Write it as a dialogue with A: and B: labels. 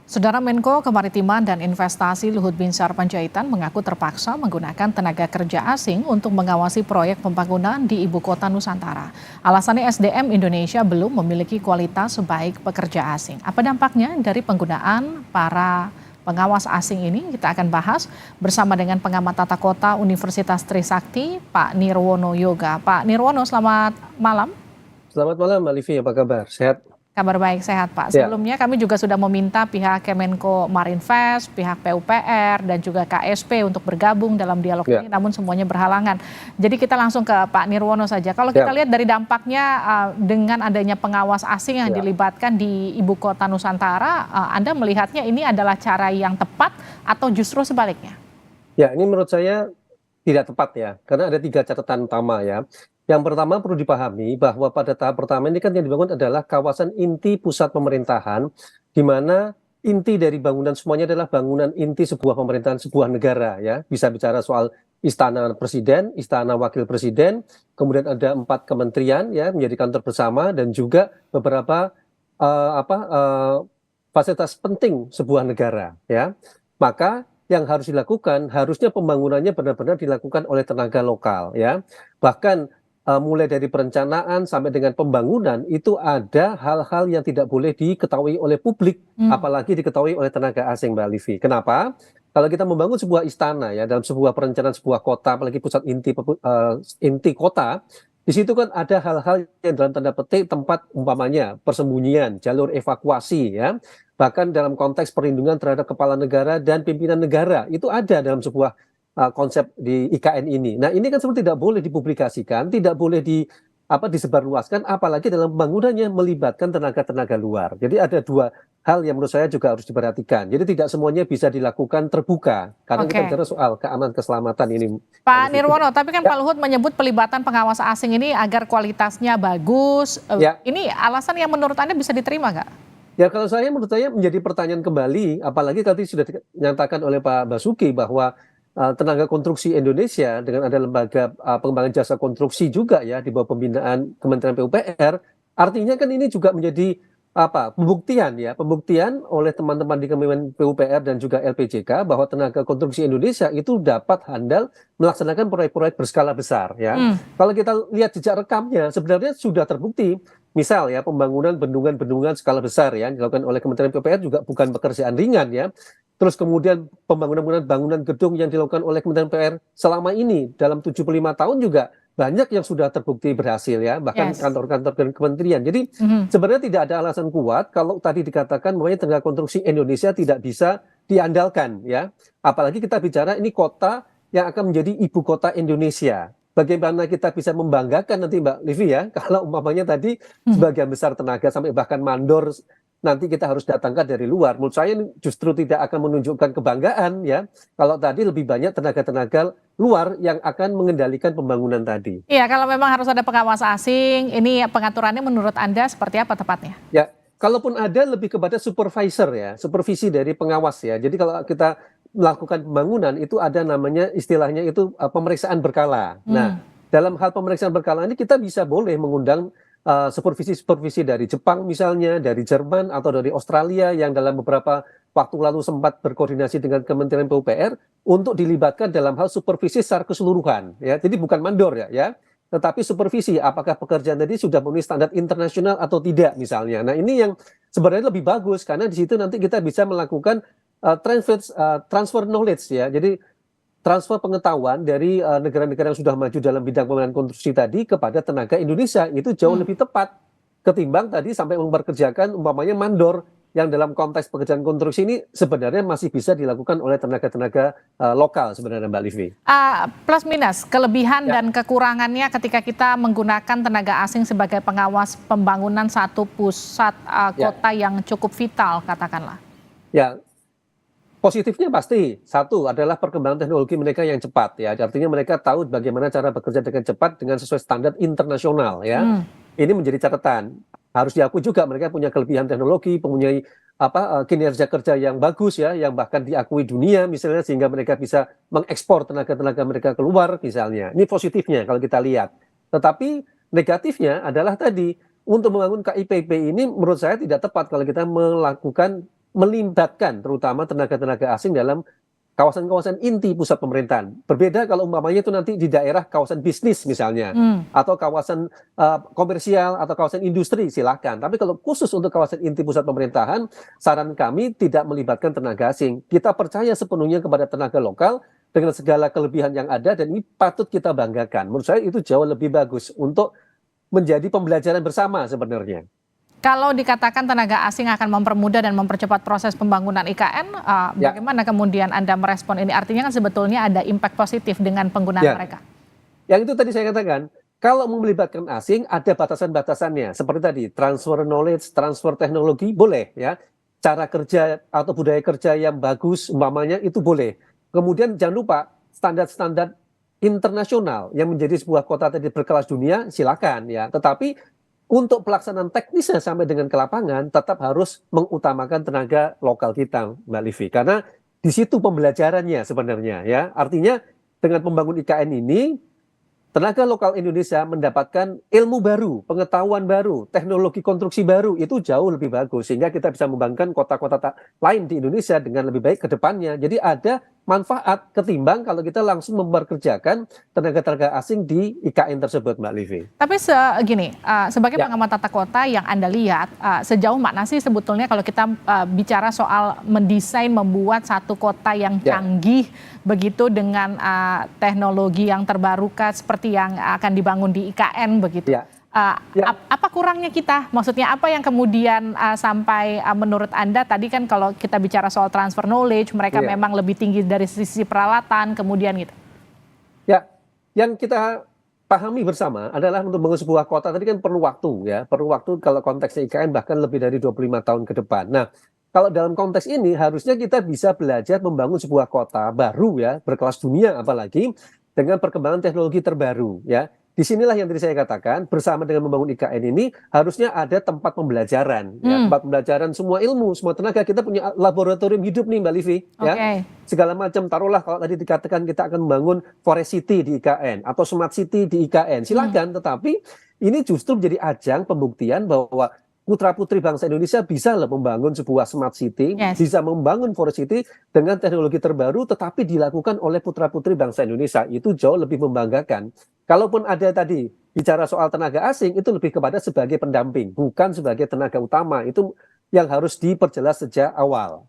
A: Saudara Menko Kemaritiman dan Investasi Luhut Binsar Panjaitan mengaku terpaksa menggunakan tenaga kerja asing untuk mengawasi proyek pembangunan di ibu kota Nusantara. Alasannya SDM Indonesia belum memiliki kualitas sebaik pekerja asing. Apa dampaknya dari penggunaan para pengawas asing ini? Kita akan bahas bersama dengan pengamat tata kota Universitas Trisakti, Pak Nirwono Yoga. Pak Nirwono, selamat malam.
B: Selamat malam, Mbak Livi. Apa kabar? Sehat?
A: Kabar baik, sehat Pak.
B: Ya,
A: Sebelumnya kami juga sudah meminta pihak Kemenko Marinvest, pihak PUPR, dan juga KSP untuk bergabung dalam dialog
B: ya,
A: ini, namun semuanya berhalangan. Jadi kita langsung ke Pak Nirwono saja. Kalau kita
B: ya,
A: lihat dari dampaknya dengan adanya pengawas asing yang
B: ya.
A: dilibatkan di ibu kota Nusantara, Anda melihatnya ini adalah cara yang tepat atau justru sebaliknya?
B: Ya, ini menurut saya tidak tepat ya, karena ada 3 catatan utama ya. Yang pertama perlu dipahami bahwa pada tahap pertama ini kan yang dibangun adalah kawasan inti pusat pemerintahan, di mana inti dari bangunan semuanya adalah bangunan inti sebuah pemerintahan, sebuah negara ya. Bisa bicara soal istana presiden, istana wakil presiden, kemudian ada 4 kementerian ya menjadi kantor bersama dan juga beberapa fasilitas penting sebuah negara ya. Maka yang harus dilakukan harusnya pembangunannya benar-benar dilakukan oleh tenaga lokal ya. Bahkan mulai dari perencanaan sampai dengan pembangunan itu ada hal-hal yang tidak boleh diketahui oleh publik,
A: Hmm.
B: apalagi diketahui oleh tenaga asing, Mbak Livi. Kenapa? Kalau kita membangun sebuah istana ya dalam sebuah perencanaan sebuah kota, apalagi pusat inti kota, di situ kan ada hal-hal yang dalam tanda petik tempat umpamanya persembunyian, jalur evakuasi ya. Bahkan dalam konteks perlindungan terhadap kepala negara dan pimpinan negara itu ada dalam sebuah konsep di IKN ini. Nah, ini kan sebenarnya tidak boleh dipublikasikan, tidak boleh disebarluaskan, apalagi dalam pembangunannya melibatkan tenaga-tenaga luar. Jadi ada 2 hal yang menurut saya juga harus diperhatikan. Jadi tidak semuanya bisa dilakukan terbuka, karena kita
A: Oke.
B: bicara soal keamanan keselamatan ini. Mbak
A: Pak
B: Livi.
A: Nirwono, tapi kan
B: Ya,
A: Pak Luhut menyebut pelibatan pengawas asing ini agar kualitasnya bagus.
B: ya.
A: Ini alasan yang menurut Anda bisa diterima nggak?
B: Ya kalau saya menurut saya menjadi pertanyaan kembali, apalagi tadi sudah dinyatakan oleh Pak Basuki bahwa tenaga konstruksi Indonesia dengan ada lembaga pengembangan jasa konstruksi juga ya di bawah pembinaan Kementerian PUPR, artinya kan ini juga menjadi pembuktian oleh teman-teman di Kementerian PUPR dan juga LPJK bahwa tenaga konstruksi Indonesia itu dapat handal melaksanakan proyek-proyek berskala besar ya.
A: Hmm.
B: Kalau kita lihat jejak rekamnya sebenarnya sudah terbukti. Misal ya pembangunan bendungan-bendungan skala besar ya dilakukan oleh Kementerian PUPR juga bukan pekerjaan ringan ya. Terus kemudian pembangunan bangunan gedung yang dilakukan oleh Kementerian PUPR selama ini dalam 75 tahun juga banyak yang sudah terbukti berhasil ya, bahkan
A: Yes.
B: kantor-kantor dan kementerian. Jadi
A: Mhm.
B: sebenarnya tidak ada alasan kuat kalau tadi dikatakan bahwa tenaga konstruksi Indonesia tidak bisa diandalkan ya. Apalagi kita bicara ini kota yang akan menjadi ibu kota Indonesia. Bagaimana kita bisa membanggakan nanti Mbak Livi ya, kalau umpamanya tadi
A: Hmm.
B: sebagian besar tenaga sampai bahkan mandor nanti kita harus datangkan dari luar. Menurut saya ini justru tidak akan menunjukkan kebanggaan ya, kalau tadi lebih banyak tenaga-tenaga luar yang akan mengendalikan pembangunan tadi.
A: Iya, kalau memang harus ada pengawas asing, ini pengaturannya menurut Anda seperti apa tepatnya?
B: Ya, kalaupun ada lebih kepada supervisor ya, supervisi dari pengawas ya. Jadi kalau kita melakukan pembangunan itu ada namanya istilahnya itu pemeriksaan berkala. Nah,
A: Hmm.
B: dalam hal pemeriksaan berkala ini kita bisa boleh mengundang supervisi-supervisi dari Jepang misalnya, dari Jerman atau dari Australia yang dalam beberapa waktu lalu sempat berkoordinasi dengan Kementerian PUPR untuk dilibatkan dalam hal supervisi secara keseluruhan ya. Jadi bukan mandor ya, tetapi supervisi apakah pekerjaan tadi sudah memenuhi standar internasional atau tidak misalnya. Nah ini yang sebenarnya lebih bagus karena di situ nanti kita bisa melakukan transfer knowledge ya. Jadi transfer pengetahuan dari negara-negara yang sudah maju dalam bidang pembangunan konstruksi tadi kepada tenaga Indonesia itu jauh
A: Hmm.
B: lebih tepat ketimbang tadi sampai memperkerjakan umpamanya mandor yang dalam konteks pekerjaan konstruksi ini sebenarnya masih bisa dilakukan oleh tenaga-tenaga lokal sebenarnya Mbak Livi.
A: Plus minus, kelebihan
B: Ya,
A: dan kekurangannya ketika kita menggunakan tenaga asing sebagai pengawas pembangunan satu pusat
B: ya,
A: kota yang cukup vital, katakanlah.
B: ya. Positifnya pasti, satu adalah perkembangan teknologi mereka yang cepat ya. Artinya mereka tahu bagaimana cara bekerja dengan cepat dengan sesuai standar internasional ya.
A: Hmm.
B: Ini menjadi catatan. Harus diakui juga mereka punya kelebihan teknologi, mempunyai kinerja kerja yang bagus ya, yang bahkan diakui dunia misalnya sehingga mereka bisa mengekspor tenaga-tenaga mereka keluar misalnya. Ini positifnya kalau kita lihat. Tetapi negatifnya adalah tadi untuk membangun KIPP ini menurut saya tidak tepat kalau kita melibatkan terutama tenaga-tenaga asing dalam kawasan-kawasan inti pusat pemerintahan. Berbeda kalau umpamanya itu nanti di daerah kawasan bisnis misalnya, atau kawasan komersial atau kawasan industri silakan. Tapi kalau khusus untuk kawasan inti pusat pemerintahan, saran kami tidak melibatkan tenaga asing. Kita percaya sepenuhnya kepada tenaga lokal dengan segala kelebihan yang ada dan ini patut kita banggakan. Menurut saya itu jauh lebih bagus untuk menjadi pembelajaran bersama sebenarnya.
A: Kalau dikatakan tenaga asing akan mempermudah dan mempercepat proses pembangunan IKN,
B: Ya.
A: bagaimana kemudian Anda merespon ini? Artinya kan sebetulnya ada impact positif dengan penggunaan
B: Ya.
A: mereka.
B: Yang itu tadi saya katakan, kalau melibatkan asing ada batasan-batasannya. Seperti tadi, transfer knowledge, transfer teknologi boleh ya. Cara kerja atau budaya kerja yang bagus umpamanya itu boleh. Kemudian jangan lupa standar-standar internasional yang menjadi sebuah kota tadi berkelas dunia silakan ya. Tetapi untuk pelaksanaan teknisnya sampai dengan ke lapangan tetap harus mengutamakan tenaga lokal kita, Mbak Livi. Karena di situ pembelajarannya sebenarnya ya. Artinya dengan membangun IKN ini tenaga lokal Indonesia mendapatkan ilmu baru, pengetahuan baru, teknologi konstruksi baru itu jauh lebih bagus sehingga kita bisa membangun kota-kota lain di Indonesia dengan lebih baik ke depannya. Jadi ada manfaat ketimbang kalau kita langsung memperkerjakan tenaga-tenaga asing di IKN tersebut, Mbak Livi.
A: Tapi sebagai
B: Ya,
A: pengamat tata kota yang Anda lihat, sejauh mana sih sebetulnya kalau kita bicara soal mendesain membuat satu kota yang
B: ya,
A: canggih begitu dengan teknologi yang terbarukan seperti yang akan dibangun di IKN begitu.
B: ya, ya,
A: Apa kurangnya kita? Maksudnya apa yang kemudian sampai menurut Anda tadi kan kalau kita bicara soal transfer knowledge, mereka
B: ya.
A: memang lebih tinggi dari sisi peralatan kemudian gitu.
B: Ya, yang kita pahami bersama adalah untuk membangun sebuah kota tadi kan perlu waktu ya, perlu waktu kalau konteksnya IKN bahkan lebih dari 25 tahun ke depan. Nah, kalau dalam konteks ini harusnya kita bisa belajar membangun sebuah kota baru ya, berkelas dunia apalagi dengan perkembangan teknologi terbaru ya. Disinilah yang tadi saya katakan bersama dengan membangun IKN ini harusnya ada tempat pembelajaran ya, tempat pembelajaran semua ilmu, semua tenaga. Kita punya laboratorium hidup nih Mbak Livi ya.
A: Oke.
B: Segala macam taruhlah kalau tadi dikatakan kita akan membangun forest city di IKN atau smart city di IKN silakan, tetapi ini justru menjadi ajang pembuktian bahwa putra-putri bangsa Indonesia bisa loh membangun sebuah smart city,
A: Yes.
B: bisa membangun forest city dengan teknologi terbaru tetapi dilakukan oleh putra-putri bangsa Indonesia. Itu jauh lebih membanggakan. Kalaupun ada tadi bicara soal tenaga asing itu lebih kepada sebagai pendamping, bukan sebagai tenaga utama. Itu yang harus diperjelas sejak awal.